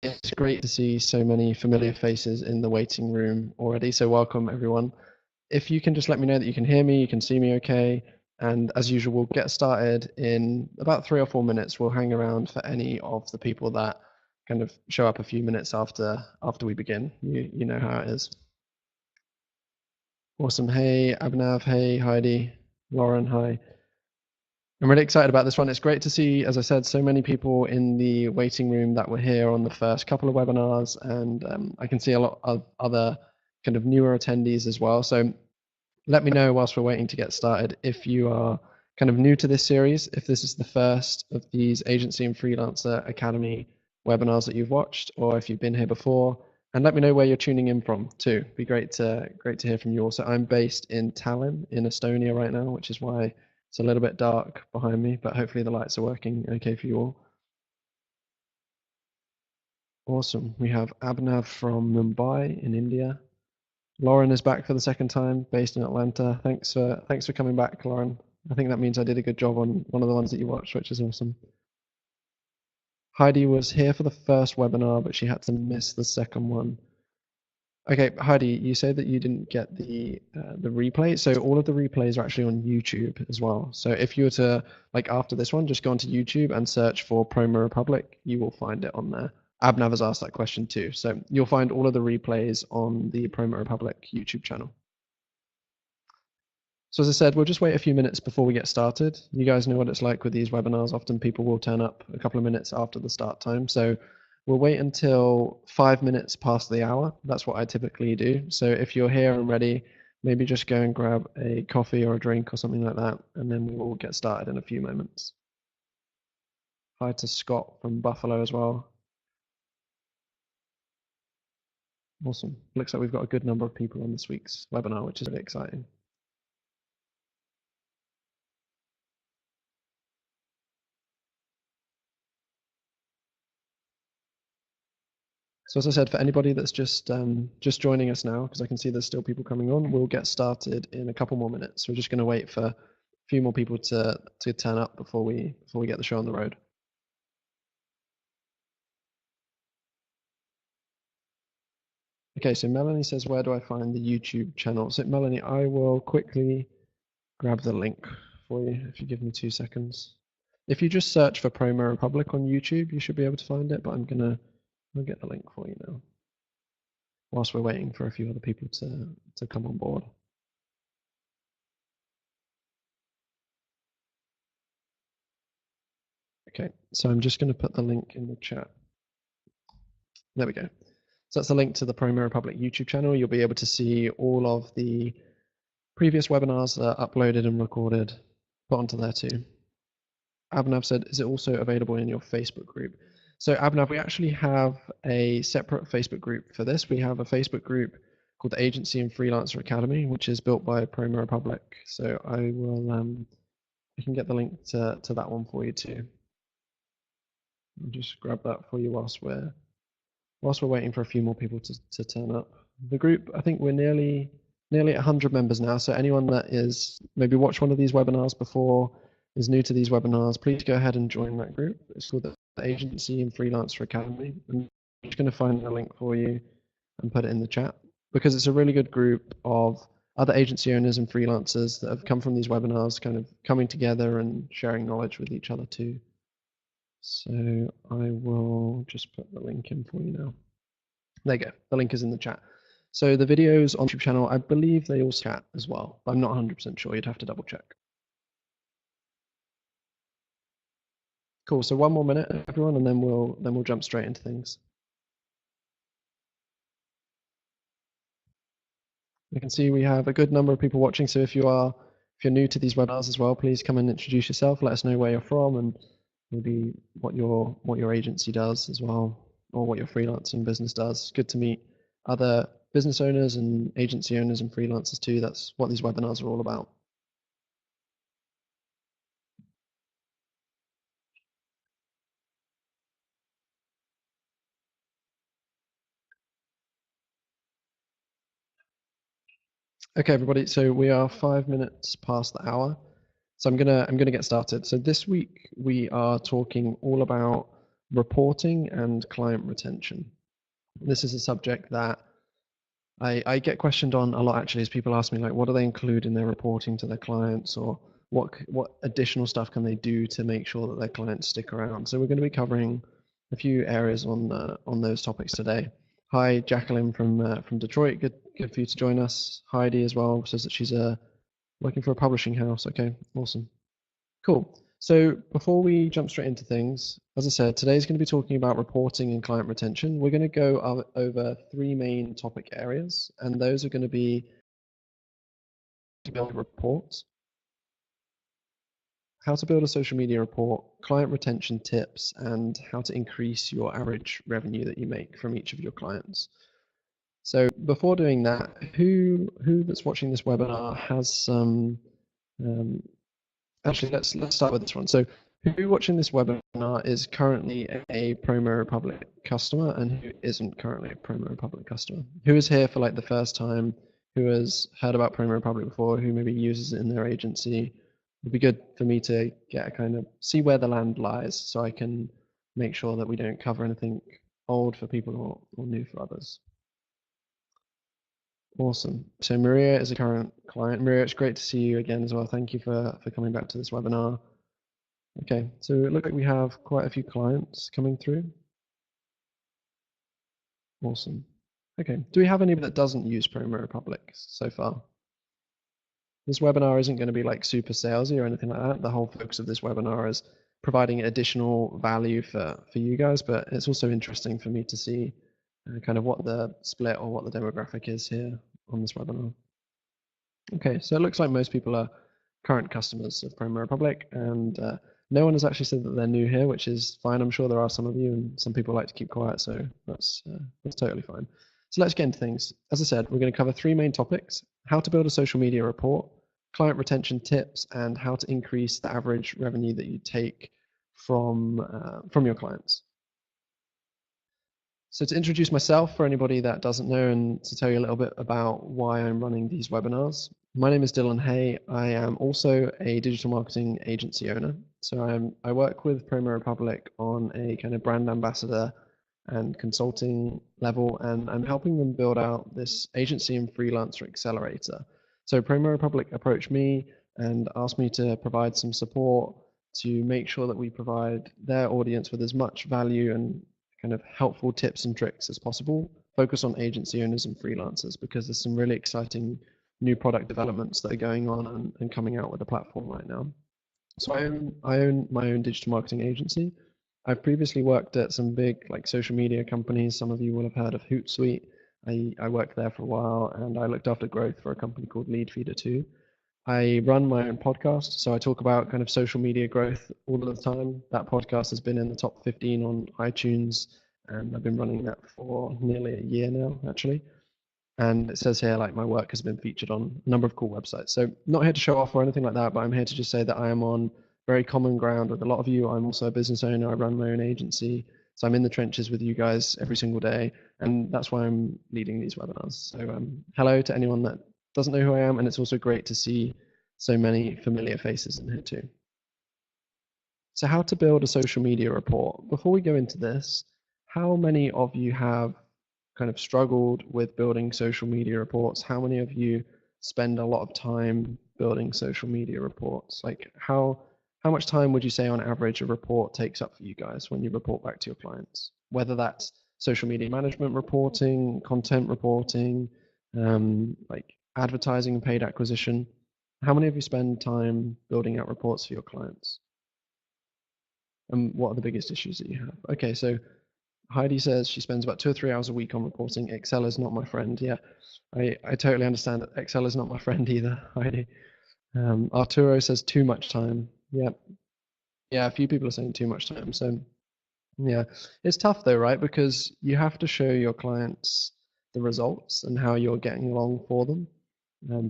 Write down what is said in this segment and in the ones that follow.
It's great to see so many familiar faces in the waiting room already, so welcome everyone. If you can just let me know that you can hear me, you can see me okay, and as usual, we'll get started in about 3 or 4 minutes. We'll hang around for any of the people that kind of show up a few minutes after we begin. You know how it is. Awesome. Hey, Abhinav. Hey, Heidi. Lauren, hi. I'm really excited about this one. It's great to see, as I said, so many people in the waiting room that were here on the first couple of webinars, and I can see a lot of other kind of newer attendees as well. So let me know whilst we're waiting to get started if you are kind of new to this series, if this is the first of these Agency and Freelancer Academy webinars that you've watched, or if you've been here before, and let me know where you're tuning in from too. It'd be great to hear from you all. So I'm based in Tallinn in Estonia right now, which is why it's a little bit dark behind me, but hopefully the lights are working okay for you all. Awesome. We have Abhinav from Mumbai in India. Lauren is back for the second time, based in Atlanta. Thanks for coming back, Lauren. I think that means I did a good job on one of the ones that you watched, which is awesome. Heidi was here for the first webinar, but she had to miss the second one. Okay, Heidi, you said that you didn't get the replay. So all of the replays are actually on YouTube as well. So if you were to, like after this one, just go onto YouTube and search for PromoRepublic, you will find it on there. Abhinav has asked that question too. So you'll find all of the replays on the PromoRepublic YouTube channel. So as I said, we'll just wait a few minutes before we get started. You guys know what it's like with these webinars. Often people will turn up a couple of minutes after the start time. So we'll wait until 5 minutes past the hour. That's what I typically do. So if you're here and ready, maybe just go and grab a coffee or a drink or something like that, and then we will get started in a few moments. Hi to Scott from Buffalo as well. Awesome. Looks like we've got a good number of people on this week's webinar, which is really exciting. So as I said, for anybody that's just joining us now, because I can see there's still people coming on, we'll get started in a couple more minutes. We're just going to wait for a few more people to turn up before we get the show on the road. Okay, so Melanie says, where do I find the YouTube channel? So Melanie, I will quickly grab the link for you if you give me 2 seconds. If you just search for PromoRepublic on YouTube, you should be able to find it, but I'll get the link for you now, whilst we're waiting for a few other people to come on board. Okay, so I'm just going to put the link in the chat. There we go. So that's a link to the PromoRepublic YouTube channel. You'll be able to see all of the previous webinars that are uploaded and recorded, put onto there too. Abhinav said, is it also available in your Facebook group? So Abhinav, we actually have a separate Facebook group for this. We have a Facebook group called the Agency and Freelancer Academy, which is built by PromoRepublic. So I will, I can get the link to that one for you too. I'll just grab that for you whilst we're waiting for a few more people to turn up. The group, I think we're nearly 100 members now. So anyone that is maybe watched one of these webinars before, is new to these webinars, please go ahead and join that group. It's called the Agency and Freelancer Academy. I'm just going to find the link for you and put it in the chat, because it's a really good group of other agency owners and freelancers that have come from these webinars, kind of coming together and sharing knowledge with each other too. So I will just put the link in for you now. There you go. The link is in the chat. So the videos on the YouTube channel, I believe they all chat as well, but I'm not 100% sure. You'd have to double check. Cool. So 1 more minute, everyone, and then we'll jump straight into things. You can see we have a good number of people watching. So if you're new to these webinars as well, please come and introduce yourself. Let us know where you're from and maybe what your agency does as well, or what your freelancing business does. Good to meet other business owners and agency owners and freelancers too. That's what these webinars are all about. Okay, everybody. So we are 5 minutes past the hour. So I'm gonna get started. So this week we are talking all about reporting and client retention. This is a subject that I get questioned on a lot actually, as people ask me like, what do they include in their reporting to their clients, or what additional stuff can they do to make sure that their clients stick around? So we're going to be covering a few areas on those topics today. Hi, Jacqueline from Detroit. Good for you to join us. Heidi as well says that she's working for a publishing house. Okay, awesome. Cool. So before we jump straight into things, as I said, today's going to be talking about reporting and client retention. We're going to go over three main topic areas, and those are going to be to build reports, how to build a social media report, client retention tips, and how to increase your average revenue that you make from each of your clients. So before doing that, who that's watching this webinar has some actually, let's start with this one. So who watching this webinar is currently a PromoRepublic customer and who isn't currently a PromoRepublic customer? Who is here for like the first time, who has heard about PromoRepublic before, who maybe uses it in their agency? It'd be good for me to get a kind of see where the land lies so I can make sure that we don't cover anything old for people or new for others. Awesome. So Maria is a current client. Maria, it's great to see you again as well. Thank you for coming back to this webinar. Okay, so it looks like we have quite a few clients coming through. Awesome. Okay, do we have anybody that doesn't use PromoRepublic so far? This webinar isn't going to be like super salesy or anything like that. The whole focus of this webinar is providing additional value for you guys, but it's also interesting for me to see kind of what the split or what the demographic is here on this webinar. Okay, so it looks like most people are current customers of PromoRepublic, and no one has actually said that they're new here, which is fine. I'm sure there are some of you, and some people like to keep quiet, so that's totally fine. So let's get into things. As I said, we're going to cover three main topics: how to build a social media report, client retention tips, and how to increase the average revenue that you take from your clients. So to introduce myself for anybody that doesn't know and to tell you a little bit about why I'm running these webinars. My name is Dylan Hay. I am also a digital marketing agency owner. So I work with PromoRepublic on a kind of brand ambassador and consulting level, and I'm helping them build out this agency and freelancer accelerator. So PromoRepublic approached me and asked me to provide some support to make sure that we provide their audience with as much value and kind of helpful tips and tricks as possible, focus on agency owners and freelancers, because there's some really exciting new product developments that are going on and coming out with the platform right now. So I own my own digital marketing agency. I've previously worked at some big like social media companies. Some of you will have heard of Hootsuite. I worked there for a while, and I looked after growth for a company called Leadfeeder too. I run my own podcast, so I talk about kind of social media growth all of the time. That podcast has been in the top 15 on iTunes, and I've been running that for nearly a year now, actually. And it says here, like, my work has been featured on a number of cool websites. So not here to show off or anything like that, but I'm here to just say that I am on very common ground with a lot of you. I'm also a business owner. I run my own agency. So I'm in the trenches with you guys every single day, and that's why I'm leading these webinars. So hello to anyone that doesn't know who I am, and it's also great to see so many familiar faces in here too. So how to build a social media report. Before we go into this, how many of you have kind of struggled with building social media reports? How many of you spend a lot of time building social media reports? Like how much time would you say on average a report takes up for you guys when you report back to your clients? Whether that's social media management reporting, content reporting, like advertising and paid acquisition. How many of you spend time building out reports for your clients? And what are the biggest issues that you have? Okay, so Heidi says she spends about 2 or 3 hours a week on reporting. Excel is not my friend. Yeah, I totally understand that Excel is not my friend either, Heidi. Arturo says too much time. Yeah, a few people are saying too much time. So yeah, it's tough though, right? Because you have to show your clients the results and how you're getting along for them.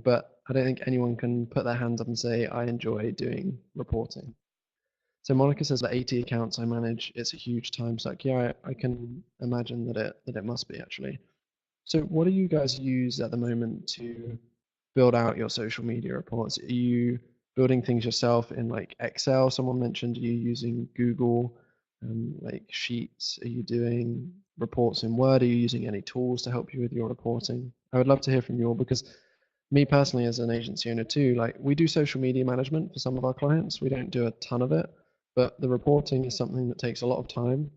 But I don't think anyone can put their hands up and say, I enjoy doing reporting. So Monica says that 80 accounts I manage, it's a huge time suck. Yeah, I can imagine that it must be actually. So what do you guys use at the moment to build out your social media reports? Are you building things yourself in like Excel? Someone mentioned you using Google. like sheets? Are you doing reports in Word? Are you using any tools to help you with your reporting? I would love to hear from you all, because me personally, as an agency owner too, like we do social media management for some of our clients. We don't do a ton of it, but the reporting is something that takes a lot of time.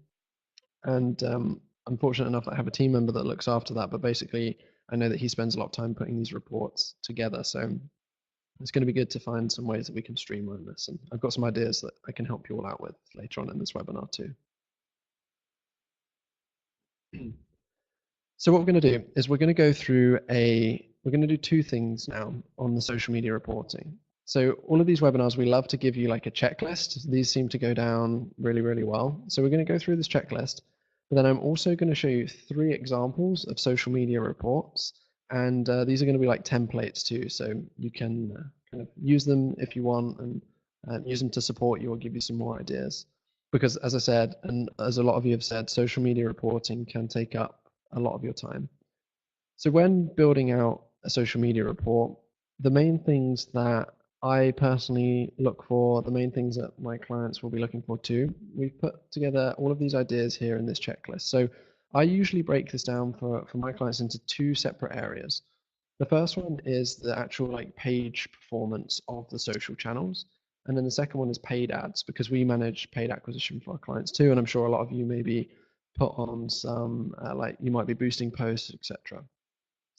And I'm fortunate enough that I have a team member that looks after that. But basically, I know that he spends a lot of time putting these reports together. So it's going to be good to find some ways that we can streamline this. And I've got some ideas that I can help you all out with later on in this webinar too. So what we're going to do is we're going to do two things now on the social media reporting. So all of these webinars, we love to give you like a checklist. These seem to go down really, really well. So we're going to go through this checklist, but then I'm also going to show you 3 examples of social media reports. And these are going to be like templates too. So you can kind of use them if you want, and use them to support you or give you some more ideas. Because as I said, and as a lot of you have said, social media reporting can take up a lot of your time. So when building out a social media report, the main things that I personally look for, the main things that my clients will be looking for too, we've put together all of these ideas here in this checklist. So I usually break this down for my clients into 2 separate areas. The first one is the actual like page performance of the social channels. And then the second one is paid ads, because we manage paid acquisition for our clients too. And I'm sure a lot of you maybe put on some, like you might be boosting posts, etc.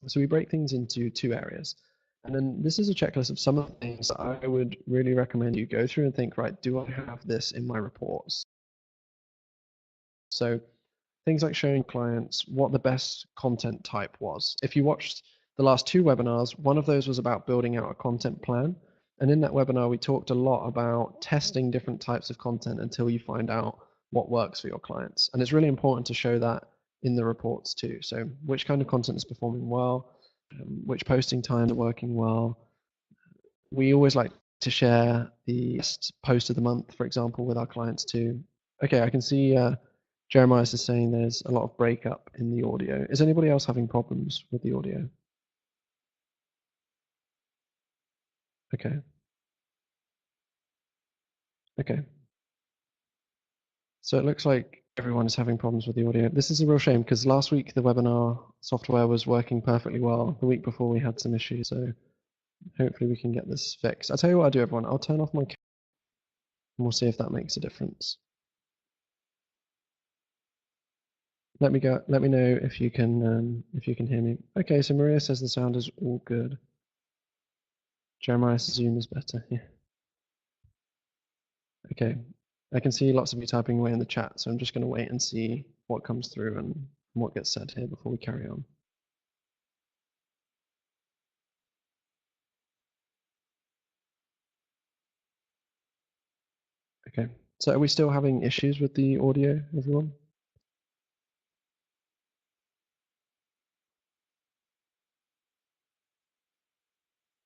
So we break things into 2 areas. And then this is a checklist of some of the things that I would really recommend you go through and think, right, do I have this in my reports? So things like showing clients what the best content type was. If you watched the last 2 webinars, one of those was about building out a content plan. And in that webinar, we talked a lot about testing different types of content until you find out what works for your clients. And it's really important to show that in the reports too. So which kind of content is performing well, which posting times are working well. We always like to share the best post of the month, for example, with our clients too. Okay, I can see Jeremiah is saying there's a lot of breakup in the audio. Is anybody else having problems with the audio? Okay. Okay. So it looks like everyone is having problems with the audio. This is a real shame, because last week the webinar software was working perfectly well. The week before we had some issues, so hopefully we can get this fixed. I'll tell you what I'll do, everyone. I'll turn off my camera and we'll see if that makes a difference. Let me know if you can hear me. Okay, so Maria says the sound is all good. Jeremiah's Zoom is better. Yeah. Okay. I can see lots of you typing away in the chat, so I'm just going to wait and see what comes through and what gets said here before we carry on. Okay, so are we still having issues with the audio, everyone?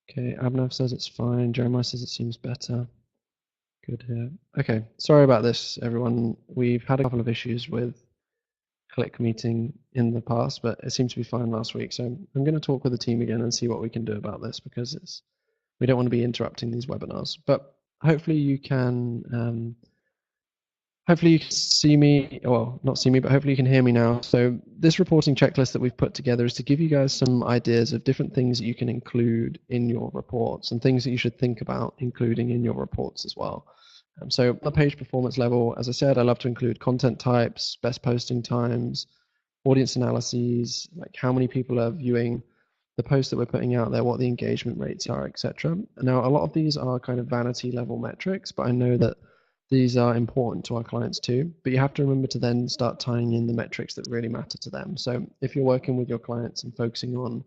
Okay, Abhinav says it's fine. Jeremiah says it seems better. Good here. Okay, sorry about this, everyone. We've had a couple of issues with Click Meeting in the past, but it seemed to be fine last week. So I'm going to talk with the team again and see what we can do about this, because we don't want to be interrupting these webinars. But hopefully you can see me, well, not see me, but hopefully you can hear me now. So this reporting checklist that we've put together is to give you guys some ideas of different things that you can include in your reports and things that you should think about including in your reports as well. So on the page performance level, as I said, I love to include content types, best posting times, audience analyses, like how many people are viewing the posts that we're putting out there, what the engagement rates are, etc. Now, a lot of these are kind of vanity level metrics, but I know that these are important to our clients too, but you have to remember to then start tying in the metrics that really matter to them. So if you're working with your clients and focusing on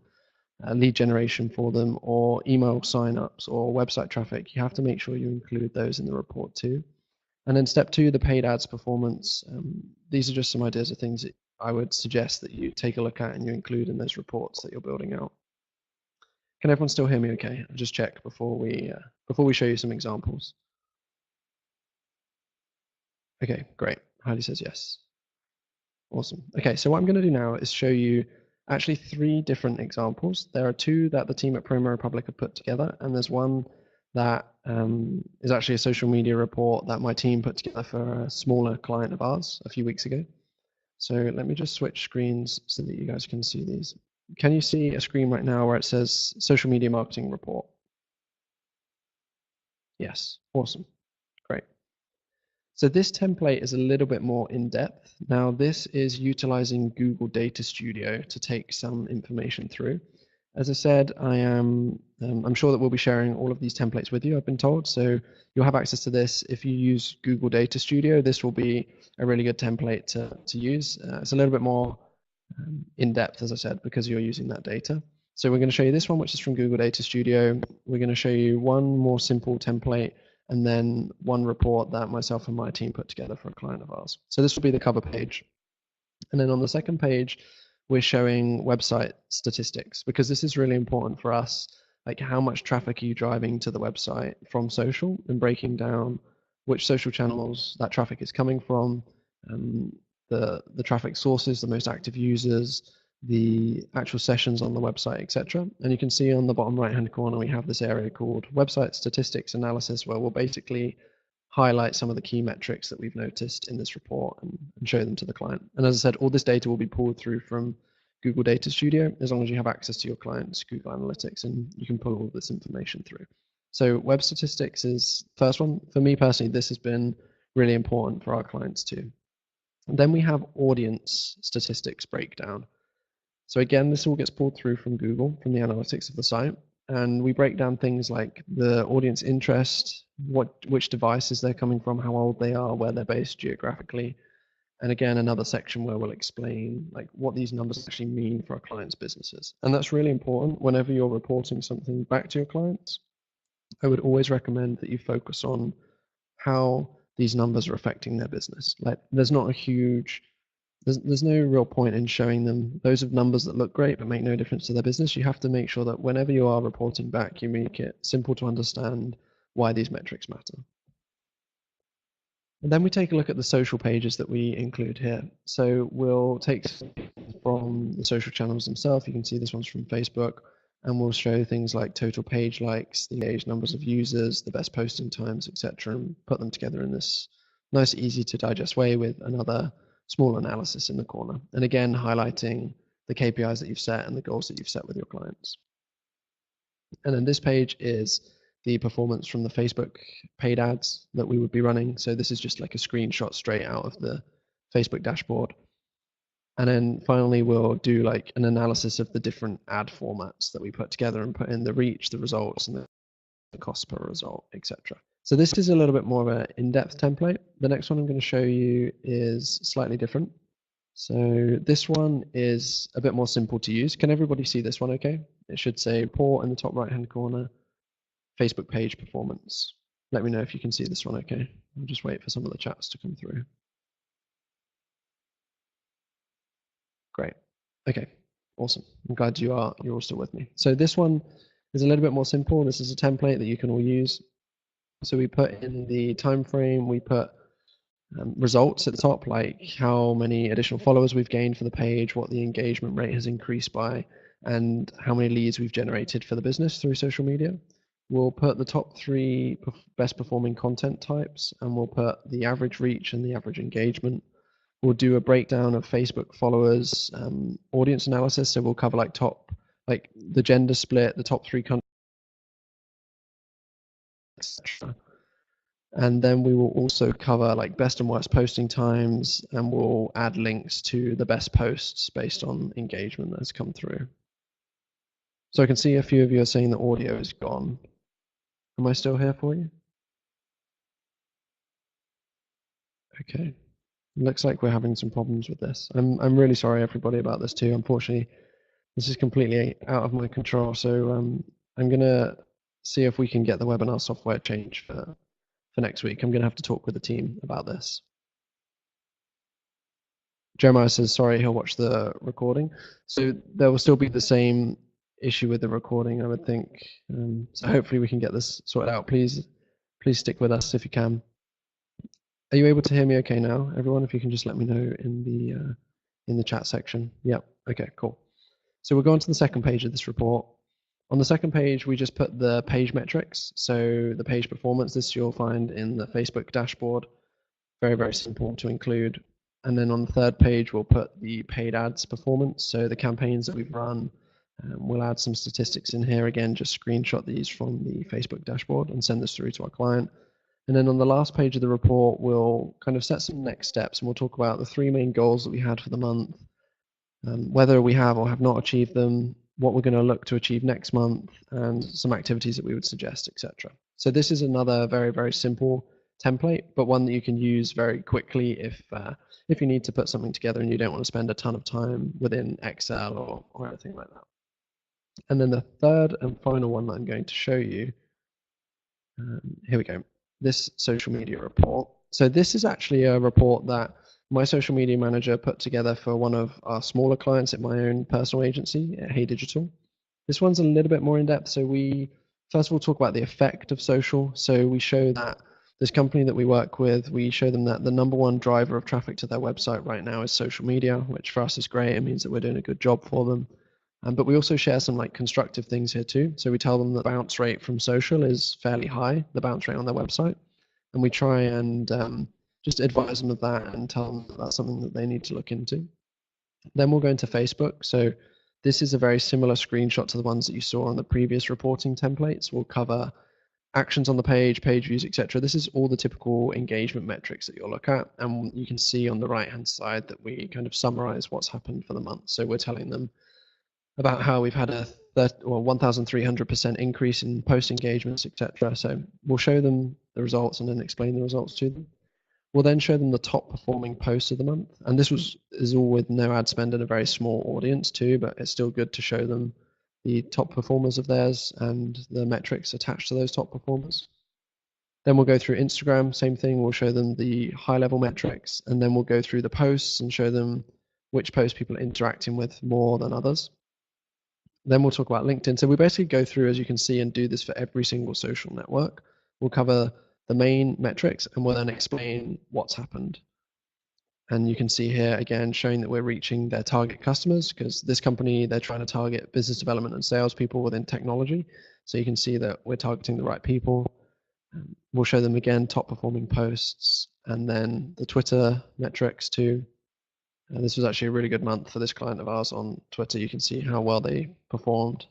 lead generation for them, or email signups, or website traffic, you have to make sure you include those in the report too. And then step 2, the paid ads performance. These are just some ideas of things that I would suggest that you take a look at and you include in those reports that you're building out. Can everyone still hear me okay? I'll just check before we show you some examples. Okay, great. Heidi says yes. Awesome. Okay, so what I'm going to do now is show you actually 3 different examples. There are 2 that the team at PromoRepublic have put together, and there's one that is actually a social media report that my team put together for a smaller client of ours a few weeks ago. So let me just switch screens so that you guys can see these. Can you see a screen right now where it says social media marketing report? Yes, awesome, great. So this template is a little bit more in depth. Now this is utilizing Google Data Studio to take some information through. As I said, I'm sure that we'll be sharing all of these templates with you, I've been told. So you'll have access to this. If you use Google Data Studio, this will be a really good template to use. It's a little bit more in depth, as I said, because you're using that data. So we're going to show you this one, which is from Google Data Studio. We're going to show you one more simple template and then one report that myself and my team put together for a client of ours. So this will be the cover page. And then on the second page, we're showing website statistics because this is really important for us. Like how much traffic are you driving to the website from social, and breaking down which social channels that traffic is coming from, the traffic sources, the most active users, the actual sessions on the website, etc. And you can see on the bottom right hand corner, we have this area called website statistics analysis, where we'll basically highlight some of the key metrics that we've noticed in this report and show them to the client. And as I said, all this data will be pulled through from Google Data Studio, as long as you have access to your client's Google Analytics, and you can pull all this information through. So web statistics is the first one. For me personally, this has been really important for our clients too. And then we have audience statistics breakdown. So again, this all gets pulled through from Google, from the analytics of the site. And we break down things like the audience interest, which devices they're coming from, how old they are, where they're based geographically. And again, another section where we'll explain like what these numbers actually mean for our clients' businesses. And that's really important whenever you're reporting something back to your clients. I would always recommend that you focus on how these numbers are affecting their business. Like there's not a huge there's no real point in showing them those of numbers that look great but make no difference to their business. You have to make sure that whenever you are reporting back, you make it simple to understand why these metrics matter. And then we take a look at the social pages that we include here. So we'll take from the social channels themselves. You can see this one's from Facebook, and we'll show things like total page likes, the engaged numbers of users, the best posting times, etc., and put them together in this nice, easy to digest way with another small analysis in the corner. And again, highlighting the KPIs that you've set and the goals that you've set with your clients. And then this page is the performance from the Facebook paid ads that we would be running. So this is just like a screenshot straight out of the Facebook dashboard. And then finally, we'll do like an analysis of the different ad formats that we put together and put in the reach, the results, and the cost per result, etc. So this is a little bit more of an in-depth template. The next one I'm going to show you is slightly different. So this one is a bit more simple to use. Can everybody see this one okay? It should say report in the top right-hand corner, Facebook page performance. Let me know if you can see this one okay. I'll just wait for some of the chats to come through. Great. Okay, awesome. I'm glad you're all still with me. So this one is a little bit more simple. This is a template that you can all use. So we put in the time frame, we put results at the top, like how many additional followers we've gained for the page, what the engagement rate has increased by, and how many leads we've generated for the business through social media. We'll put the top 3 best performing content types, and we'll put the average reach and the average engagement. We'll do a breakdown of Facebook followers, audience analysis. So we'll cover like the gender split, the top 3 countries, etc. And then we will also cover like best and worst posting times, and we'll add links to the best posts based on engagement that's come through. So I can see a few of you are saying the audio is gone. Am I still here for you? Okay. Looks like we're having some problems with this. I'm really sorry everybody about this too. Unfortunately, this is completely out of my control. So I'm gonna see if we can get the webinar software changed for next week. I'm gonna have to talk with the team about this. Jeremiah says sorry, he'll watch the recording. So there will still be the same issue with the recording, I would think. So hopefully we can get this sorted out. Please stick with us if you can. Are you able to hear me okay now, everyone? If you can just let me know in the chat section. Yep. Okay, cool. So we'll go on to the second page of this report. On the second page, we just put the page metrics. So the page performance, this you'll find in the Facebook dashboard. Very, very simple to include. And then on the third page, we'll put the paid ads performance. So the campaigns that we've run, we'll add some statistics in here. Again, just screenshot these from the Facebook dashboard and send this through to our client. And then on the last page of the report, we'll kind of set some next steps, and we'll talk about the 3 main goals that we had for the month, whether we have or have not achieved them, what we're going to look to achieve next month, and some activities that we would suggest, etc. So this is another very, very simple template, but one that you can use very quickly if you need to put something together and you don't want to spend a ton of time within Excel or anything like that. And then the third and final one that I'm going to show you, here we go, this social media report. So this is actually a report that my social media manager put together for one of our smaller clients at my own personal agency, Hey Digital. This one's a little bit more in depth. So we first of all talk about the effect of social. So we show that this company that we work with, we show them that the #1 driver of traffic to their website right now is social media, which for us is great. It means that we're doing a good job for them. But we also share some like constructive things here too. So we tell them the bounce rate from social is fairly high, the bounce rate on their website. And we try and just advise them of that and tell them that that's something that they need to look into. Then we'll go into Facebook. So this is a very similar screenshot to the ones that you saw on the previous reporting templates. We'll cover actions on the page views, etc. This is all the typical engagement metrics that you'll look at. And you can see on the right-hand side that we kind of summarize what's happened for the month. So we're telling them about how we've had a 1,300% increase in post engagements, etc. So we'll show them the results and then explain the results to them. We'll then show them the top performing posts of the month. And this is all with no ad spend and a very small audience too, but it's still good to show them the top performers of theirs and the metrics attached to those top performers. Then we'll go through Instagram, same thing. We'll show them the high level metrics, and then we'll go through the posts and show them which posts people are interacting with more than others. Then we'll talk about LinkedIn. So we basically go through, as you can see, and do this for every single social network. We'll cover the main metrics and we'll then explain what's happened. And you can see here again showing that we're reaching their target customers, because this company, they're trying to target business development and salespeople within technology. So you can see that we're targeting the right people. We'll show them again top performing posts and then the Twitter metrics too. This was actually a really good month for this client of ours on Twitter. You can see how well they performed,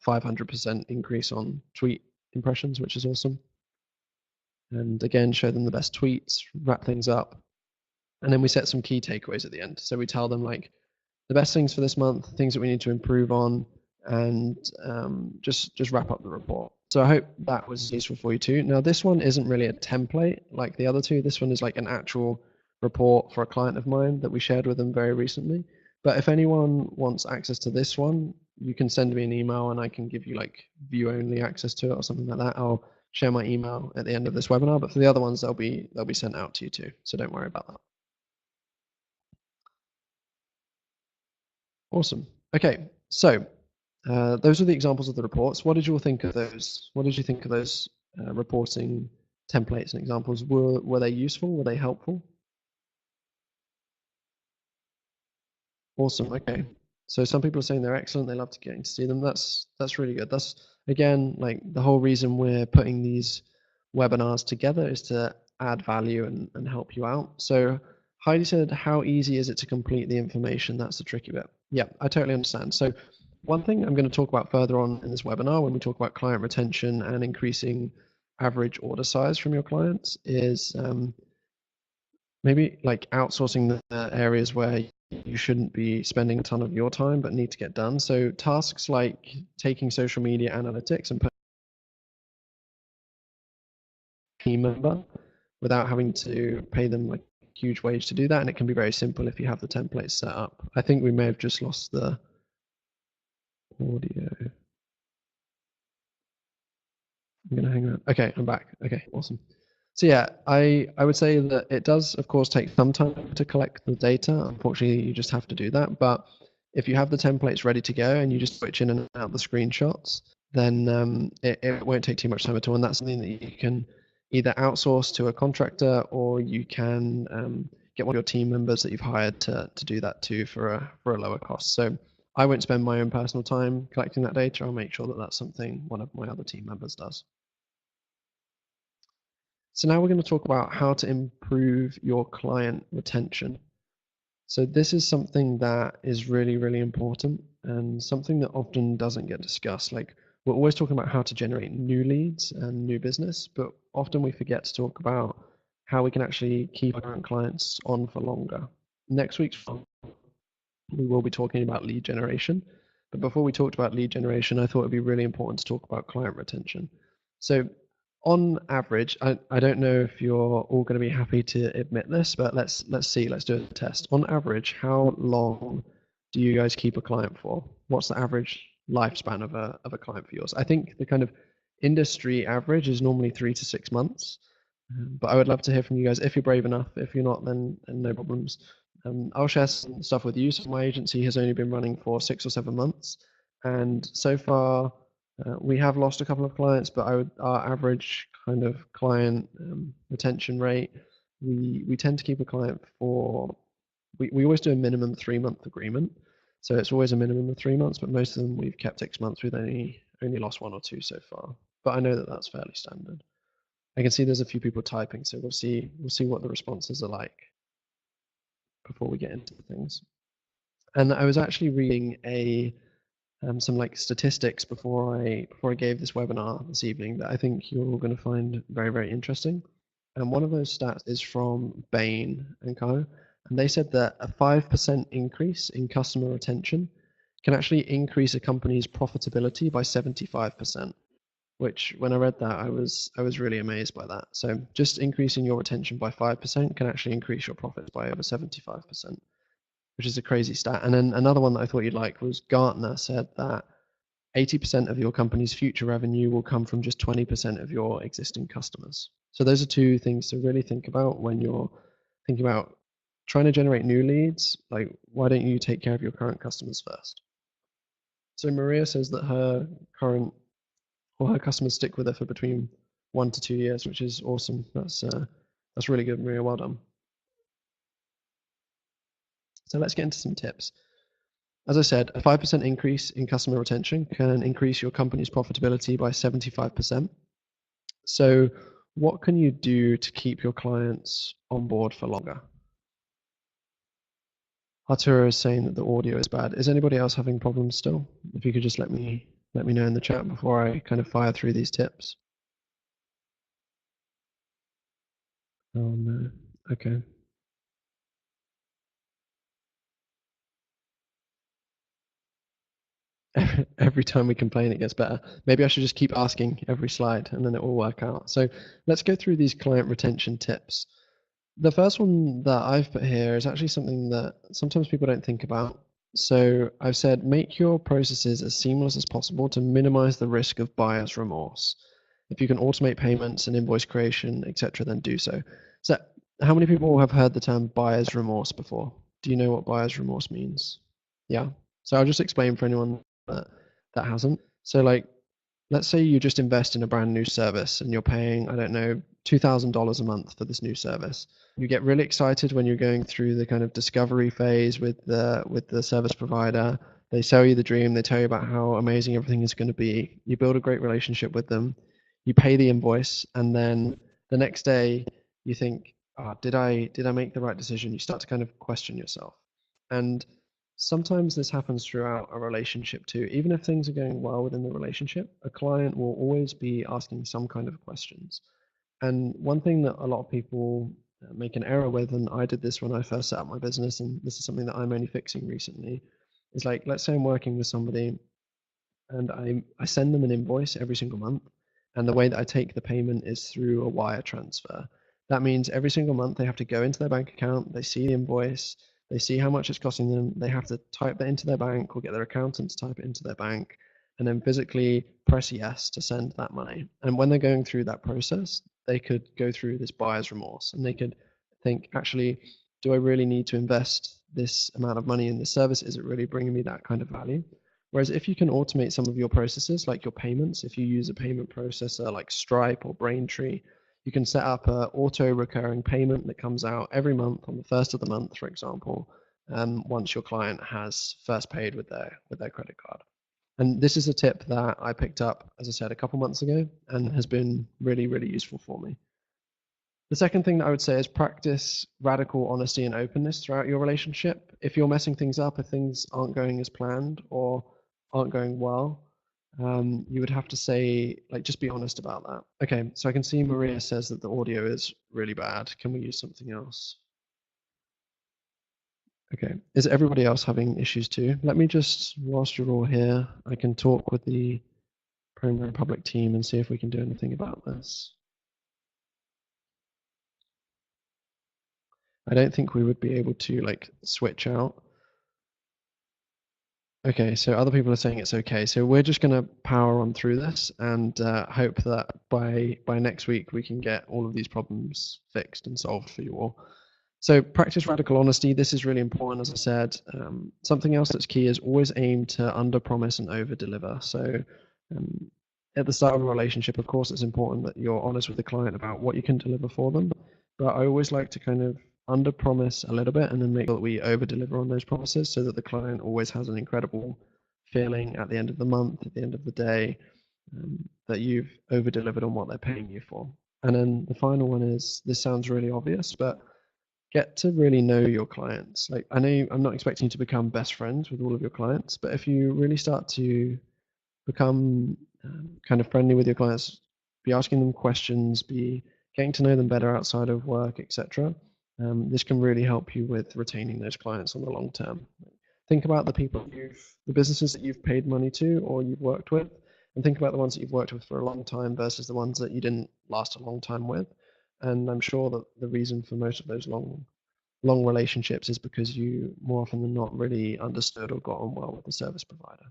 500% increase on tweet impressions, which is awesome. And again, show them the best tweets, wrap things up. And then we set some key takeaways at the end. So we tell them like the best things for this month, things that we need to improve on, and just wrap up the report. So I hope that was useful for you too. Now this one isn't really a template like the other two. This one is like an actual report for a client of mine that we shared with them very recently. But if anyone wants access to this one, you can send me an email and I can give you like view only access to it or something like that. I'll share my email at the end of this webinar, but for the other ones, they'll be sent out to you too. So don't worry about that. Awesome. Okay, so those are the examples of the reports. What did you all think of those? What did you think of those reporting templates and examples? Were they useful? Were they helpful? Awesome. Okay. So some people are saying they're excellent. They love to getting to see them. That's really good. That's again like the whole reason we're putting these webinars together is to add value and help you out. So Heidi said, how easy is it to complete the information? That's the tricky bit. Yeah, I totally understand. So one thing I'm going to talk about further on in this webinar when we talk about client retention and increasing average order size from your clients is maybe like outsourcing the areas where you shouldn't be spending a ton of your time but need to get done. So tasks like taking social media analytics and putting a team member without having to pay them like a huge wage to do that. And it can be very simple if you have the templates set up. I think we may have just lost the audio. I'm going to hang around. Okay, I'm back. Okay, awesome. So yeah, I would say that it does, of course, take some time to collect the data. Unfortunately, you just have to do that. But if you have the templates ready to go and you just switch in and out the screenshots, then it won't take too much time at all. And that's something that you can either outsource to a contractor or you can get one of your team members that you've hired to do that too for a lower cost. So I won't spend my own personal time collecting that data. I'll make sure that that's something one of my other team members does. So now we're going to talk about how to improve your client retention. So this is something that is really, really important and something that often doesn't get discussed. Like, we're always talking about how to generate new leads and new business, but often we forget to talk about how we can actually keep our current clients on for longer. Next week's we will be talking about lead generation. But before we talked about lead generation, I thought it'd be really important to talk about client retention. So on average, I don't know if you're all going to be happy to admit this, but let's see, let's do a test. On average, how long do you guys keep a client for? What's the average lifespan of a client for yours? I think the kind of industry average is normally 3 to 6 months. But I would love to hear from you guys if you're brave enough. If you're not, then no problems. I'll share some stuff with you. So my agency has only been running for 6 or 7 months, and so far we have lost a couple of clients, but our average kind of client retention rate, we tend to keep a client for, we always do a minimum 3 month agreement. So it's always a minimum of 3 months, but most of them we've kept 6 months. We've only lost one or two so far, but I know that that's fairly standard. I can see there's a few people typing, so we'll see what the responses are like before we get into things. And I was actually reading some like statistics before I gave this webinar this evening that I think you're all going to find very, very interesting. And one of those stats is from Bain and Co. And they said that a 5% increase in customer retention can actually increase a company's profitability by 75%. Which, when I read that, I was really amazed by that. So just increasing your retention by 5% can actually increase your profits by over 75%, which is a crazy stat. And then another one that I thought you'd like was Gartner said that 80% of your company's future revenue will come from just 20% of your existing customers. So those are two things to really think about when you're thinking about trying to generate new leads. Like, why don't you take care of your current customers first? So Maria says that her customers stick with her for between 1 to 2 years, which is awesome. That's really good, Maria. Well done. So let's get into some tips. As I said, a 5% increase in customer retention can increase your company's profitability by 75%. So what can you do to keep your clients on board for longer? Arturo is saying that the audio is bad. Is anybody else having problems still? If you could just let me know in the chat before I kind of fire through these tips. Oh no. Okay. Every time we complain, it gets better. Maybe I should just keep asking every slide and then it will work out. So let's go through these client retention tips. The first one that I've put here is actually something that sometimes people don't think about. So I've said, make your processes as seamless as possible to minimize the risk of buyer's remorse. If you can automate payments and invoice creation, etc., then do so. So how many people have heard the term buyer's remorse before? Do you know what buyer's remorse means? Yeah. So I'll just explain for anyone that hasn't. So like, let's say you just invest in a brand new service and you're paying, I don't know, $2,000 a month for this new service. You get really excited when you're going through the kind of discovery phase with the service provider. They sell you the dream. They tell you about how amazing everything is going to be. You build a great relationship with them. You pay the invoice, and then the next day you think, oh, did I make the right decision? You start to kind of question yourself. And sometimes this happens throughout a relationship too. Even if things are going well within the relationship, a client will always be asking some kind of questions. And one thing that a lot of people make an error with, and I did this when I first set up my business, and this is something that I'm only fixing recently, is like, let's say I'm working with somebody and I send them an invoice every single month. And the way that I take the payment is through a wire transfer. That means every single month they have to go into their bank account, they see the invoice, they see how much it's costing them, they have to type that into their bank or get their accountant to type it into their bank, and then physically press yes to send that money. And when they're going through that process, they could go through this buyer's remorse and they could think, actually, do I really need to invest this amount of money in this service? Is it really bringing me that kind of value? Whereas if you can automate some of your processes, like your payments, if you use a payment processor like Stripe or Braintree, you can set up a auto recurring payment that comes out every month on the first of the month, for example. once your client has first paid with their credit card. And this is a tip that I picked up, as I said, a couple months ago and has been really, really useful for me. The second thing that I would say is practice radical honesty and openness throughout your relationship. If you're messing things up, if things aren't going as planned or aren't going well, you would have to say, like, just be honest about that. Okay, so I can see Maria says that the audio is really bad. Can we use something else? Okay, is everybody else having issues too? Let me just, whilst you're all here, I can talk with the PromoRepublic team and see if we can do anything about this. I don't think we would be able to like switch out. Okay, so other people are saying it's okay. So we're just going to power on through this and hope that by next week we can get all of these problems fixed and solved for you all. So practice radical honesty. This is really important, as I said. Something else that's key is always aim to under-promise and over-deliver. So at the start of a relationship, of course, it's important that you're honest with the client about what you can deliver for them. But I always like to kind of under-promise a little bit and then make sure that we over-deliver on those promises so that the client always has an incredible feeling at the end of the month, at the end of the day, that you've over-delivered on what they're paying you for. And then the final one is, this sounds really obvious, but get to really know your clients. Like, I know I'm not expecting you to become best friends with all of your clients, but if you really start to become kind of friendly with your clients, be asking them questions, be getting to know them better outside of work, etc. This can really help you with retaining those clients on the long term. Think about the businesses that you've paid money to or you've worked with, and think about the ones that you've worked with for a long time versus the ones that you didn't last a long time with. And I'm sure that the reason for most of those long relationships is because you more often than not really understood or got on well with the service provider.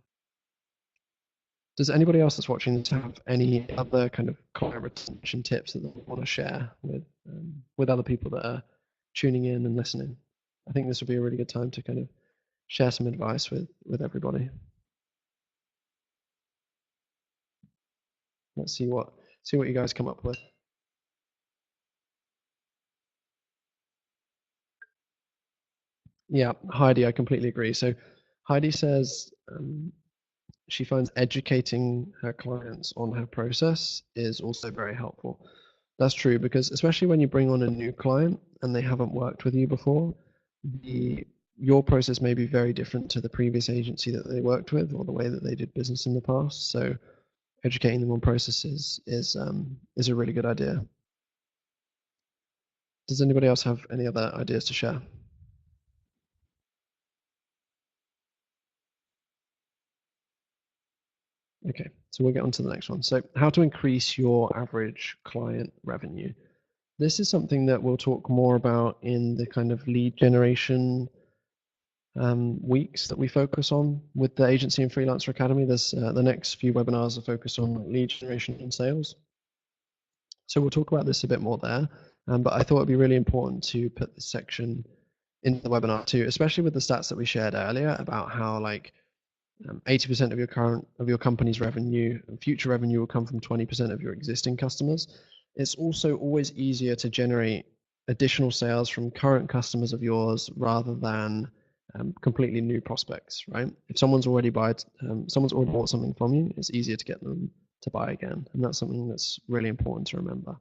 Does anybody else that's watching this have any other kind of client retention tips that they want to share with other people that are tuning in and listening? I think this would be a really good time to kind of share some advice with everybody. Let's see what you guys come up with. Yeah, Heidi, I completely agree. So Heidi says she finds educating her clients on her process is also very helpful. That's true, because especially when you bring on a new client and they haven't worked with you before, your process may be very different to the previous agency that they worked with or the way that they did business in the past. So educating them on processes is a really good idea. Does anybody else have any other ideas to share? Okay, so we'll get on to the next one. So how to increase your average client revenue. This is something that we'll talk more about in the kind of lead generation weeks that we focus on with the Agency and Freelancer Academy. There's the next few webinars are focused on lead generation and sales. So we'll talk about this a bit more there. But I thought it'd be really important to put this section into the webinar too, especially with the stats that we shared earlier about how like 80% of your company's revenue and future revenue will come from 20% of your existing customers. It's also always easier to generate additional sales from current customers of yours rather than completely new prospects, right? If someone's already bought something from you, it's easier to get them to buy again. And that's something that's really important to remember.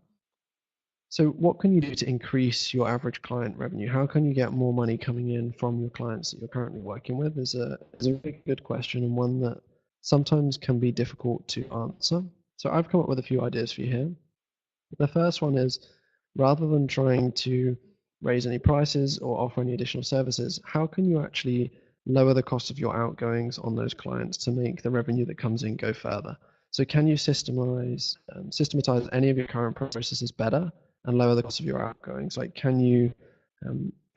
So what can you do to increase your average client revenue? How can you get more money coming in from your clients that you're currently working with is a really good question, and one that sometimes can be difficult to answer. So I've come up with a few ideas for you here. The first one is, rather than trying to raise any prices or offer any additional services, how can you actually lower the cost of your outgoings on those clients to make the revenue that comes in go further? So can you systematize any of your current processes better and lower the cost of your outgoings? Like, can you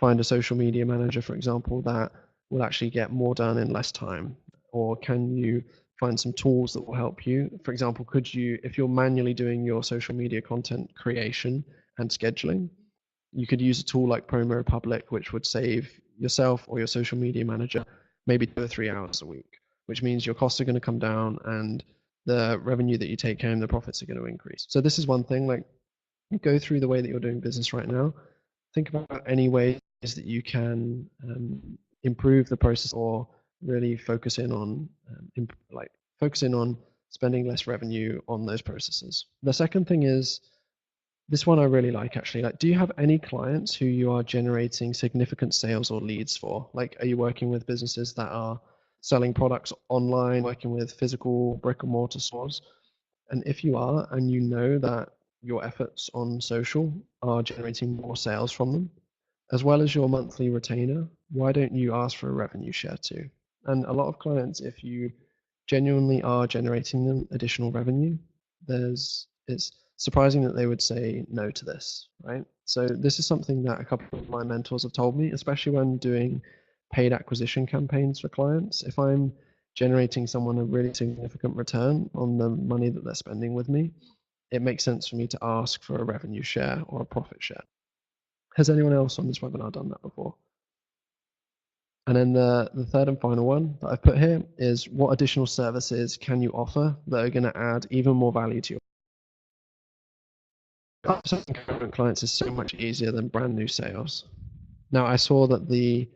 find a social media manager, for example, that will actually get more done in less time? Or can you find some tools that will help you? For example, could you, if you're manually doing your social media content creation and scheduling, you could use a tool like PromoRepublic, which would save yourself or your social media manager maybe 2 or 3 hours a week, which means your costs are going to come down and the revenue that you take home, the profits are going to increase. So this is one thing, like, go through the way that you're doing business right now. Think about any ways that you can improve the process or really focus in on spending less revenue on those processes. The second thing is, this one I really like actually. Like, do you have any clients who you are generating significant sales or leads for? Like, are you working with businesses that are selling products online, working with physical brick and mortar stores? And if you are, and you know that your efforts on social are generating more sales from them, as well as your monthly retainer, why don't you ask for a revenue share too? And a lot of clients, if you genuinely are generating them additional revenue, it's surprising that they would say no to this, right? So this is something that a couple of my mentors have told me, especially when doing paid acquisition campaigns for clients. If I'm generating someone a really significant return on the money that they're spending with me, it makes sense for me to ask for a revenue share or a profit share. Has anyone else on this webinar done that before? And then the third and final one that I've put here is, what additional services can you offer that are going to add even more value to your current clients is so much easier than brand new sales. Now I saw that the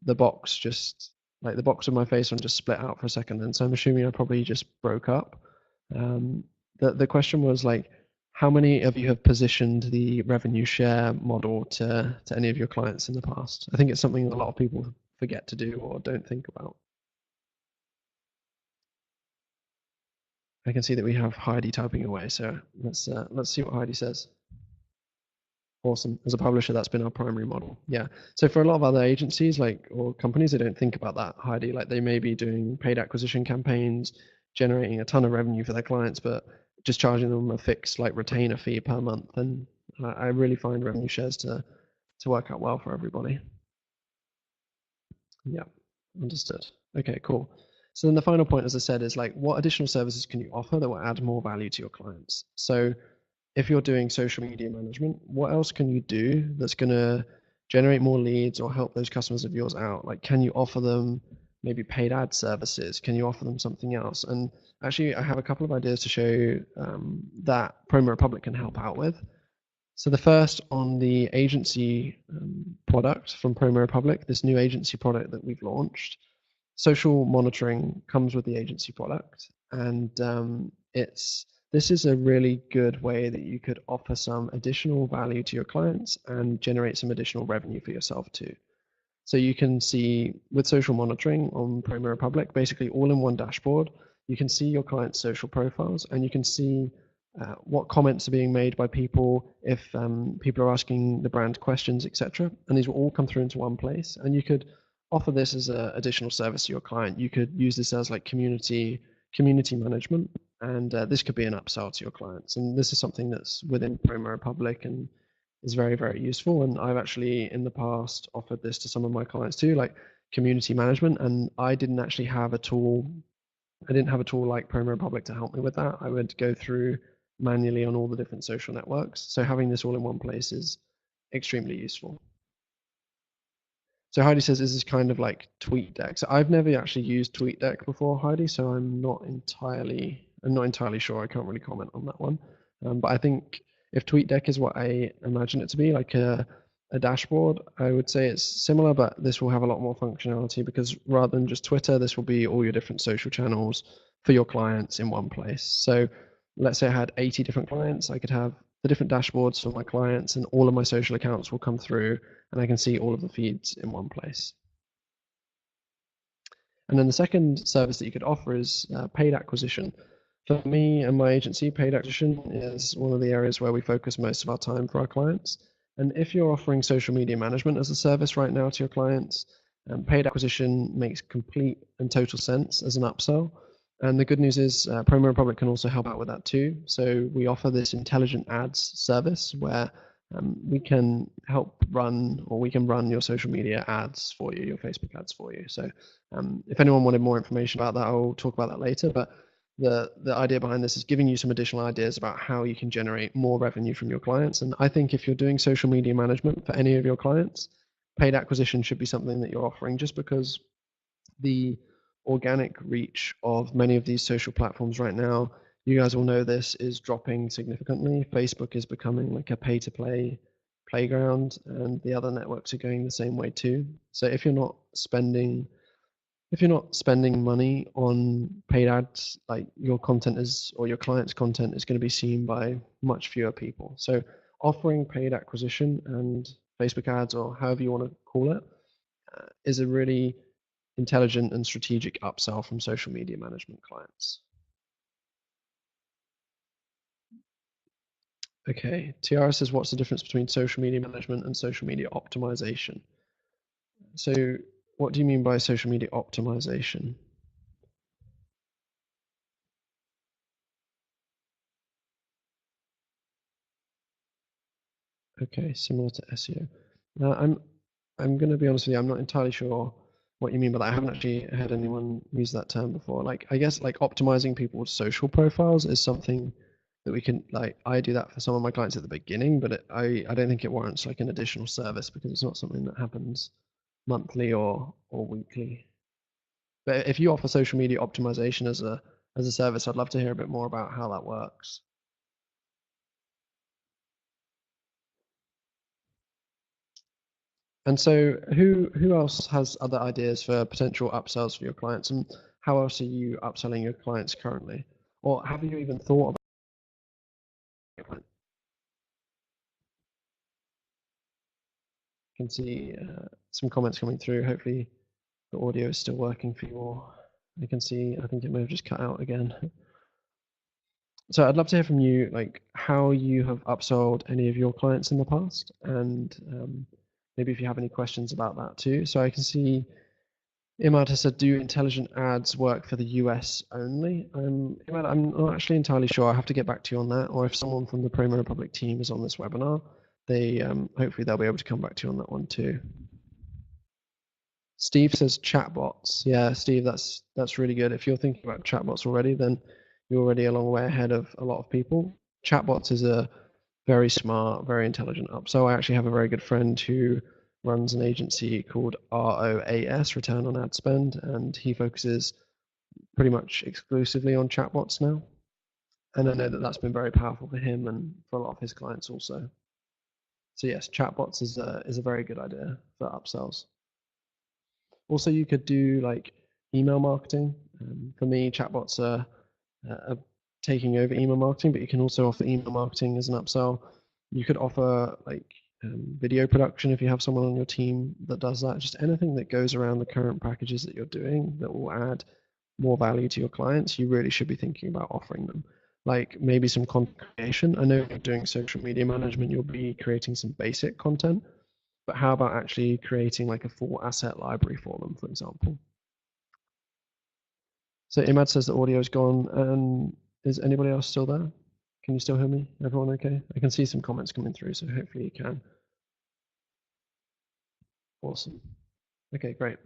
box just, like the box with my face on, just split out for a second, and so I'm assuming I probably just broke up. The question was like, how many of you have positioned the revenue share model to any of your clients in the past? I think it's something that a lot of people forget to do or don't think about. I can see that we have Heidi typing away, so let's see what Heidi says. Awesome. As a publisher, that's been our primary model. Yeah. So for a lot of other agencies or companies, they don't think about that, Heidi. Like, they may be doing paid acquisition campaigns, generating a ton of revenue for their clients, but just charging them a fixed retainer fee per month. And I really find revenue shares to work out well for everybody. Yeah, understood. Okay, cool. So then the final point, as I said, is what additional services can you offer that will add more value to your clients? So if you're doing social media management, what else can you do that's going to generate more leads or help those customers of yours out? Like, can you offer them maybe paid ad services? Can you offer them something else? And actually, I have a couple of ideas to show you that PromoRepublic can help out with. So the first, on the agency product from PromoRepublic, this new agency product that we've launched, social monitoring comes with the agency product, and this is a really good way that you could offer some additional value to your clients and generate some additional revenue for yourself too. So you can see with social monitoring on PromoRepublic, basically all in one dashboard, you can see your clients' social profiles, and you can see what comments are being made by people, if people are asking the brand questions, etc. And these will all come through into one place. And you could offer this as an additional service to your client. You could use this as community management, and this could be an upsell to your clients. And this is something that's within PromoRepublic and is very, very useful. And I've actually in the past offered this to some of my clients too, like community management. And I didn't actually have a tool. I didn't have a tool like PromoRepublic to help me with that. I would go through manually on all the different social networks. So having this all in one place is extremely useful. So Heidi says, is this kind of like TweetDeck? So I've never actually used TweetDeck before, Heidi, so I'm not entirely sure. I can't really comment on that one. But I think if TweetDeck is what I imagine it to be, like a dashboard, I would say it's similar, but this will have a lot more functionality, because rather than just Twitter, this will be all your different social channels for your clients in one place. So let's say I had 80 different clients, I could have the different dashboards for my clients, and all of my social accounts will come through, and I can see all of the feeds in one place. And then the second service that you could offer is paid acquisition. For me and my agency, paid acquisition is one of the areas where we focus most of our time for our clients. And if you're offering social media management as a service right now to your clients, paid acquisition makes complete and total sense as an upsell. And the good news is PromoRepublic can also help out with that too. So we offer this intelligent ads service where we can help run, or we can run your social media ads for you, your Facebook ads for you. So if anyone wanted more information about that, I'll talk about that later. But the idea behind this is giving you some additional ideas about how you can generate more revenue from your clients. And I think if you're doing social media management for any of your clients, paid acquisition should be something that you're offering, just because the organic reach of many of these social platforms right now, you guys will know this, is dropping significantly. Facebook is becoming like a pay-to-play playground, and the other networks are going the same way too. So if you're not spending money on paid ads, like your content is, or your client's content is going to be seen by much fewer people. So offering paid acquisition and Facebook ads, or however you want to call it, is a really intelligent and strategic upsell from social media management clients. Okay, Tiara says, what's the difference between social media management and social media optimization? So what do you mean by social media optimization? Okay, similar to SEO. I'm going to be honest with you, I'm not entirely sure what you mean by that. I haven't actually heard anyone use that term before. Like, I guess like optimizing people's social profiles is something that we can, like, I do that for some of my clients at the beginning, but I don't think it warrants like an additional service because it's not something that happens monthly or weekly. But if you offer social media optimization as a service, I'd love to hear a bit more about how that works. And so who else has other ideas for potential upsells for your clients, and how else are you upselling your clients currently? Or have you even thought about it? I can see some comments coming through. Hopefully the audio is still working for you all. I can see, I think it may have just cut out again. So I'd love to hear from you, like how you have upsold any of your clients in the past, and maybe if you have any questions about that too. So I can see Imad has said, do intelligent ads work for the US only? Imad, I'm not actually entirely sure. I have to get back to you on that. Or if someone from the PromoRepublic team is on this webinar, they hopefully they'll be able to come back to you on that one too. Steve says chatbots. Yeah, Steve, that's really good. If you're thinking about chatbots already, then you're already a long way ahead of a lot of people. Chatbots is a very smart, very intelligent up. So I actually have a very good friend who runs an agency called ROAS, Return on Ad Spend, and he focuses pretty much exclusively on chatbots now. And I know that that's been very powerful for him and for a lot of his clients also. So yes, chatbots is a very good idea for upsells. Also, you could do like email marketing. For me, chatbots are taking over email marketing, but you can also offer email marketing as an upsell. You could offer like video production if you have someone on your team that does that. Just anything that goes around the current packages that you're doing that will add more value to your clients, you really should be thinking about offering them. Like maybe some content creation. I know if you're doing social media management, you'll be creating some basic content, but how about actually creating like a full asset library for them, for example? So Imad says the audio is gone, and is anybody else still there? Can you still hear me? Everyone okay? I can see some comments coming through, so hopefully you can. Awesome. Okay, great.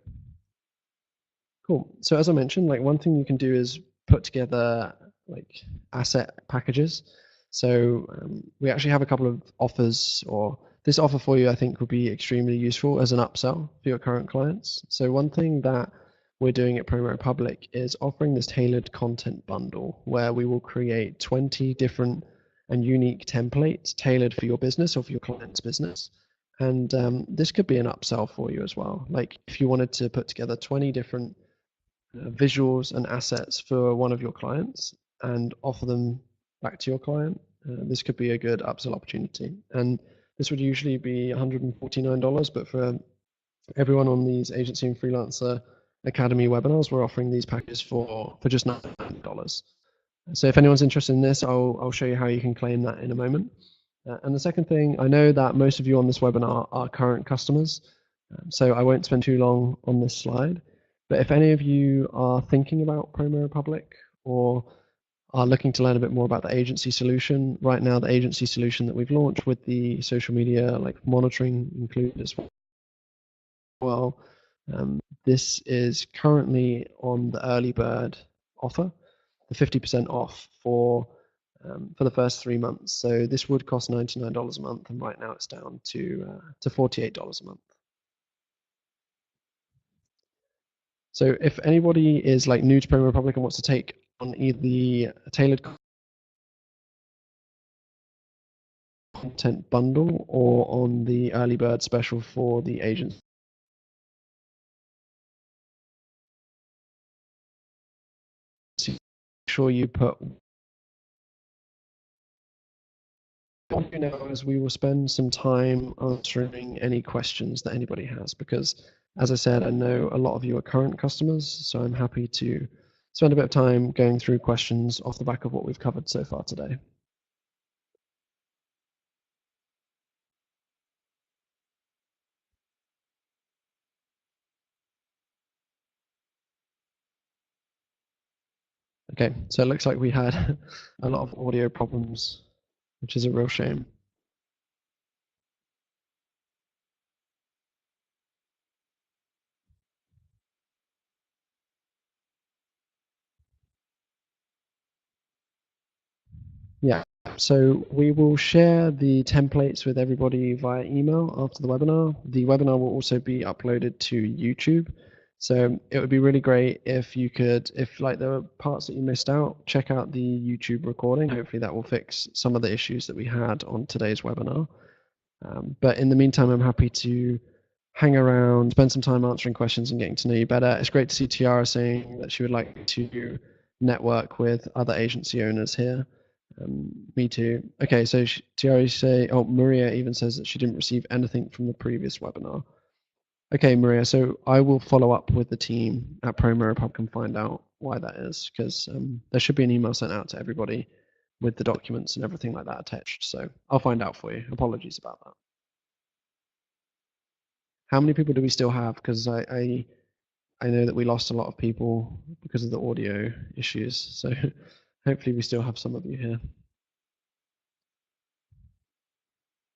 Cool. So as I mentioned, like one thing you can do is put together like asset packages. So we actually have a couple of offers, or this offer for you I think would be extremely useful as an upsell for your current clients. So one thing that we're doing at PromoRepublic is offering this tailored content bundle where we will create 20 different and unique templates tailored for your business or for your client's business. And this could be an upsell for you as well. Like if you wanted to put together 20 different visuals and assets for one of your clients and offer them back to your client, this could be a good upsell opportunity. And this would usually be $149, but for everyone on these agency and freelancer academy webinars, we're offering these packages for just $99. So if anyone's interested in this, I'll show you how you can claim that in a moment. And the second thing, I know that most of you on this webinar are current customers, so I won't spend too long on this slide. But if any of you are thinking about PromoRepublic or are looking to learn a bit more about the agency solution, right now the agency solution that we've launched with the social media like monitoring included as well, this is currently on the early bird offer, the 50% off for the first 3 months. So this would cost $99 a month, and right now it's down to $48 a month. So if anybody is like new to PromoRepublic and wants to take on either the tailored content bundle or on the early bird special for the agency. Make sure you put what you know is we will spend some time answering any questions that anybody has, because as I said, I know a lot of you are current customers, so I'm happy to spend a bit of time going through questions off the back of what we've covered so far today. Okay, so it looks like we had a lot of audio problems, which is a real shame. Yeah, so we will share the templates with everybody via email after the webinar. The webinar will also be uploaded to YouTube. So it would be really great if you could, if like there were parts that you missed out, check out the YouTube recording. Hopefully that will fix some of the issues that we had on today's webinar. But in the meantime, I'm happy to hang around, spend some time answering questions and getting to know you better. It's great to see Tiara saying that she would like to network with other agency owners here. Me too. Okay, so Tiara say, oh, Maria even says that she didn't receive anything from the previous webinar. Okay, Maria, so I will follow up with the team at PromoRepublic and find out why that is, because there should be an email sent out to everybody with the documents and everything like that attached. So I'll find out for you. Apologies about that. How many people do we still have? Because I know that we lost a lot of people because of the audio issues. So hopefully we still have some of you here.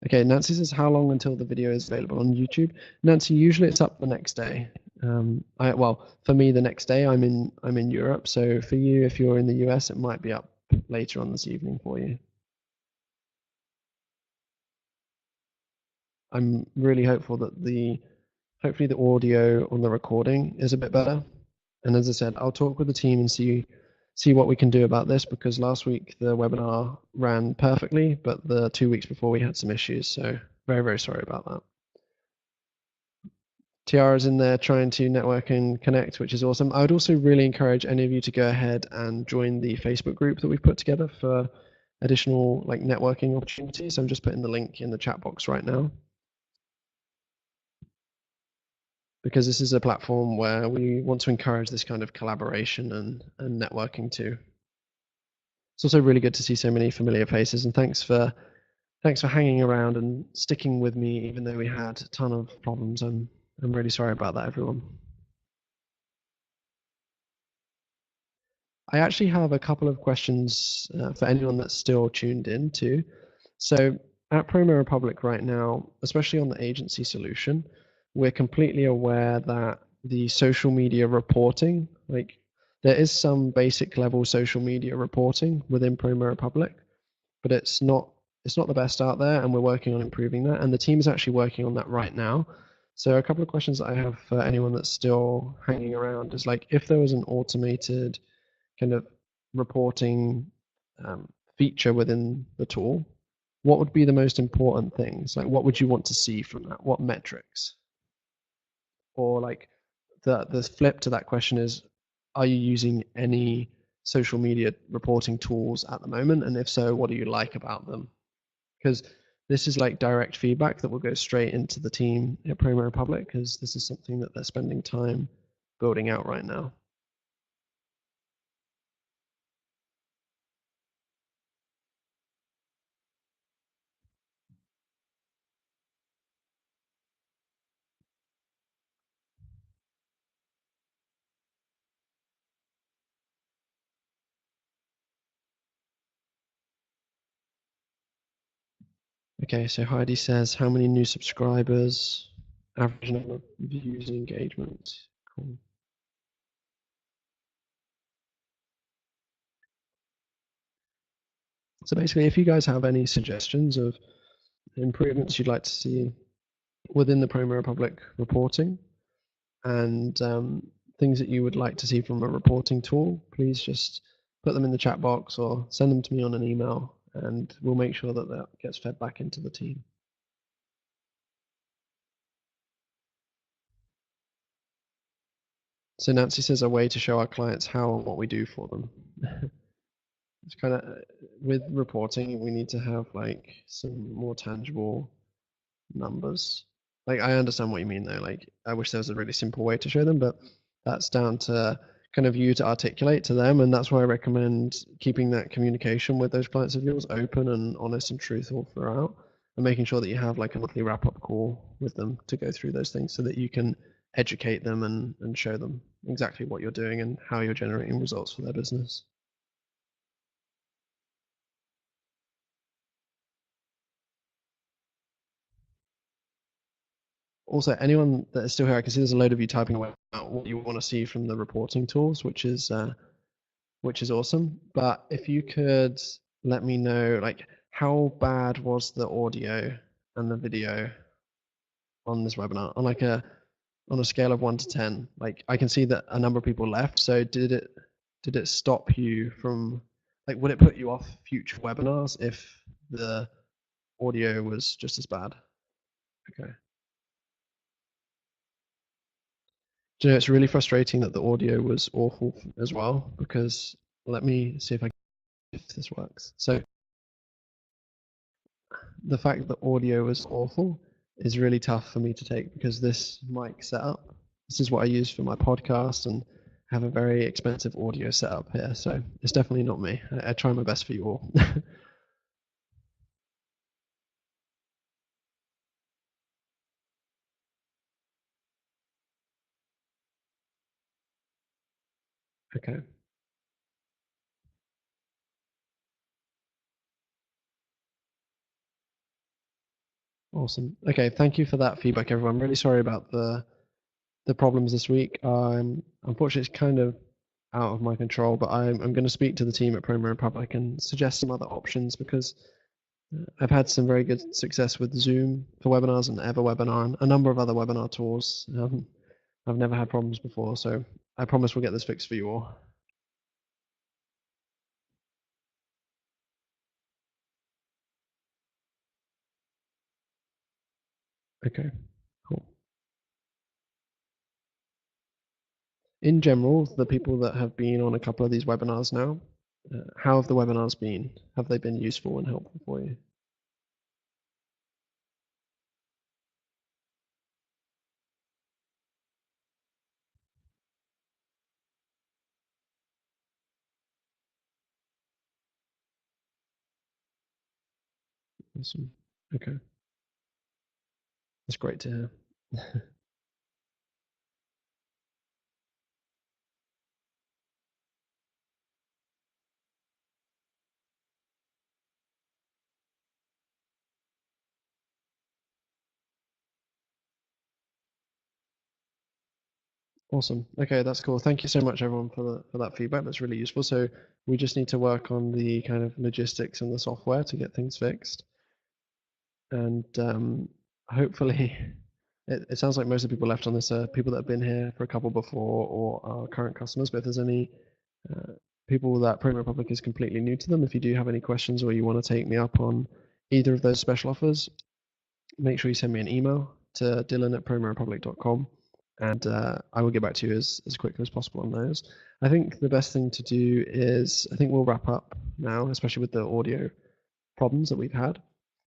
Okay, Nancy says, how long until the video is available on YouTube? Nancy, usually it's up the next day. Well, for me, the next day I'm in Europe. So for you, if you're in the US, it might be up later on this evening for you. I'm really hopeful that hopefully the audio on the recording is a bit better. And as I said, I'll talk with the team and see what we can do about this, because last week the webinar ran perfectly, but the 2 weeks before we had some issues. So very, very sorry about that. Tiara's in there trying to network and connect, which is awesome. I would also really encourage any of you to go ahead and join the Facebook group that we've put together for additional like networking opportunities. I'm just putting the link in the chat box right now, because this is a platform where we want to encourage this kind of collaboration and networking too. It's also really good to see so many familiar faces, and thanks for hanging around and sticking with me even though we had a ton of problems. I'm really sorry about that, everyone. I actually have a couple of questions for anyone that's still tuned in too. So at PromoRepublic right now, especially on the agency solution, we're completely aware that the social media reporting, like there is some basic level social media reporting within PromoRepublic, but it's not the best out there, and we're working on improving that. And the team is actually working on that right now. So a couple of questions that I have for anyone that's still hanging around is like, if there was an automated kind of reporting feature within the tool, what would be the most important things? Like, what would you want to see from that? What metrics? Or like the flip to that question is, are you using any social media reporting tools at the moment? And if so, what do you like about them? Because this is like direct feedback that will go straight into the team at PromoRepublic, because this is something that they're spending time building out right now. Okay, so Heidi says, how many new subscribers, average number of views and engagement? Cool. So basically, if you guys have any suggestions of improvements you'd like to see within the PromoRepublic reporting, and things that you would like to see from a reporting tool, please just put them in the chat box or send them to me on an email, and we'll make sure that that gets fed back into the team. So Nancy says a way to show our clients how and what we do for them. It's kind of with reporting, we need to have like some more tangible numbers. Like I understand what you mean though. Like I wish there was a really simple way to show them, but that's down to kind of you to articulate to them, and that's why I recommend keeping that communication with those clients of yours open and honest and truthful throughout, and making sure that you have like a monthly wrap-up call with them to go through those things so that you can educate them and show them exactly what you're doing and how you're generating results for their business. Also, anyone that is still here, I can see there's a load of you typing away about what you want to see from the reporting tools, which is awesome. But if you could let me know, like, how bad was the audio and the video on this webinar on like on a scale of 1 to 10? Like, I can see that a number of people left. So did it stop you from, like, would it put you off future webinars if the audio was just as bad? Okay. Do you know, it's really frustrating that the audio was awful as well, because let me see if this works. So the fact that audio was awful is really tough for me to take, because this mic setup, this is what I use for my podcast, and have a very expensive audio setup here. So it's definitely not me. I try my best for you all. Okay. Awesome. Okay, thank you for that feedback, everyone. I'm really sorry about the problems this week. Unfortunately, it's kind of out of my control, but I'm going to speak to the team at PromoRepublic and suggest some other options, because I've had some very good success with Zoom for webinars and EverWebinar and a number of other webinar tools. I've never had problems before, so I promise we'll get this fixed for you all. Okay, cool. In general, the people that have been on a couple of these webinars now, how have the webinars been? Have they been useful and helpful for you? Awesome. Okay, that's great to hear. Awesome. Okay, that's cool. Thank you so much, everyone, for that feedback. That's really useful. So we just need to work on the kind of logistics and the software to get things fixed. And hopefully, it sounds like most of the people left on this are people that have been here for a couple before or are current customers. But if there's any people that PromoRepublic is completely new to them, if you do have any questions or you want to take me up on either of those special offers, make sure you send me an email to dylan@promorepublic.com, and I will get back to you as quickly as possible on those. I think the best thing to do is, I think we'll wrap up now, especially with the audio problems that we've had.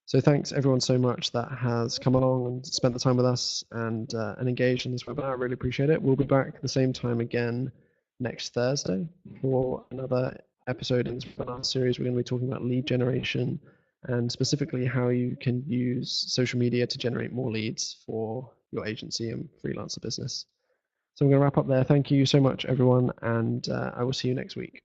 So thanks everyone so much that has come along and spent the time with us and engaged in this webinar. I really appreciate it. We'll be back at the same time again next Thursday for another episode in this webinar series. We're going to be talking about lead generation and specifically how you can use social media to generate more leads for your agency and freelancer business. So I'm going to wrap up there. Thank you so much, everyone, and I will see you next week.